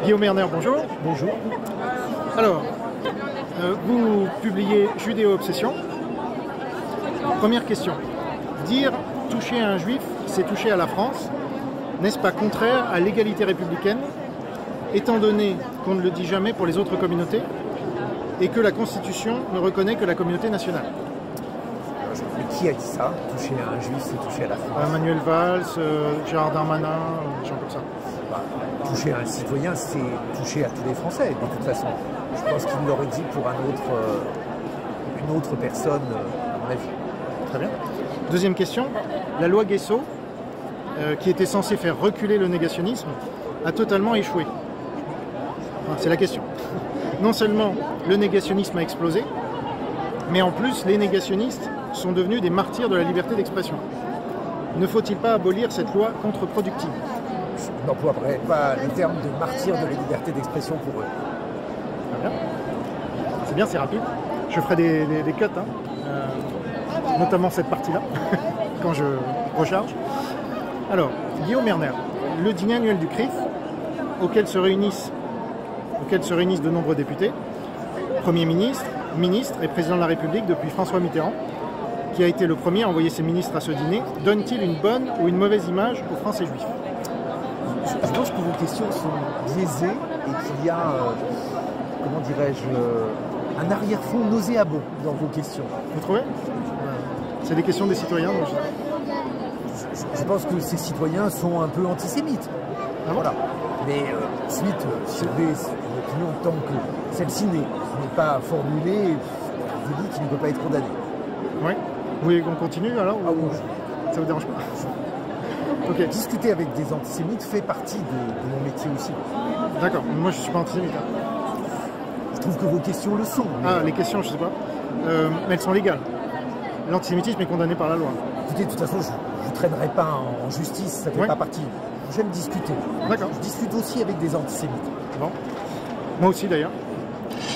Guillaume Erner, bonjour. Bonjour. Alors, vous publiez Judéo-Obsession. Première question. Dire toucher à un juif, c'est toucher à la France, n'est-ce pas contraire à l'égalité républicaine, étant donné qu'on ne le dit jamais pour les autres communautés et que la Constitution ne reconnaît que la communauté nationale? Mais qui a dit ça? Toucher à un juif, c'est toucher à la France. Manuel Valls, Gérard Darmanin, des gens comme ça. Toucher à un citoyen, c'est toucher à tous les Français, de toute façon. Je pense qu'il l'aurait dit pour une autre personne, à mon avis. Très bien. Deuxième question. La loi Guesso, qui était censée faire reculer le négationnisme, a totalement échoué. Enfin, c'est la question. Non seulement le négationnisme a explosé, mais en plus les négationnistes sont devenus des martyrs de la liberté d'expression. Ne faut-il pas abolir cette loi contre-productive? Je n'emploierai pas le terme de martyr de la liberté d'expression pour eux. Très bien. C'est bien, c'est rapide. Je ferai des cuts, hein, notamment cette partie-là, quand je recharge. Alors, Guillaume Erner, le dîner annuel du CRIF, auquel se réunissent de nombreux députés, Premier ministre, ministre et président de la République depuis François Mitterrand, qui a été le premier à envoyer ses ministres à ce dîner, donne-t-il une bonne ou une mauvaise image aux Français juifs? Je pense que vos questions sont biaisées et qu'il y a, comment dirais-je, un arrière-fond nauséabond dans vos questions. Vous trouvez? C'est des questions des citoyens. Donc je pense que ces citoyens sont un peu antisémites. Ah bon? Voilà. Mais ensuite, si vous avez une opinion tant que celle-ci n'est pas formulée, je vous dis qu'il ne peut pas être condamné. Oui. Vous voulez qu'on continue alors? Ah oui. Ça vous dérange pas? Okay. Discuter avec des antisémites fait partie de mon métier aussi. D'accord, moi je ne suis pas antisémite. Je trouve que vos questions le sont. Mais... Ah, les questions, je ne sais pas. Mais elles sont légales. L'antisémitisme est condamné par la loi. Écoutez, de toute façon, je ne traînerai pas en justice, ça ne fait pas partie. J'aime discuter. D'accord. Je discute aussi avec des antisémites. Bon. Moi aussi d'ailleurs.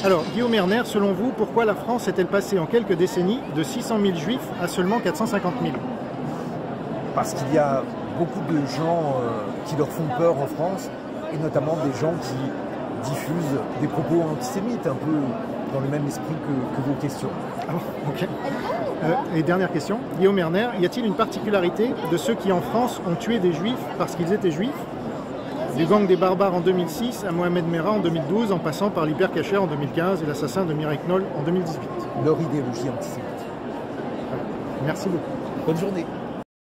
Alors, Guillaume Erner, selon vous, pourquoi la France est-elle passée en quelques décennies de 600 000 juifs à seulement 450 000? Parce qu'il y a beaucoup de gens qui leur font peur en France, et notamment des gens qui diffusent des propos antisémites, un peu dans le même esprit que vos questions. Ah bon, ok. Et dernière question, Guillaume Erner, y a-t-il une particularité de ceux qui en France ont tué des juifs parce qu'ils étaient juifs? Du gang des barbares en 2006 à Mohamed Merah en 2012, en passant par l'hypercacher en 2015 et l'assassin de Mireille Knoll en 2018. Leur idéologie antisémite. Merci beaucoup. Bonne journée.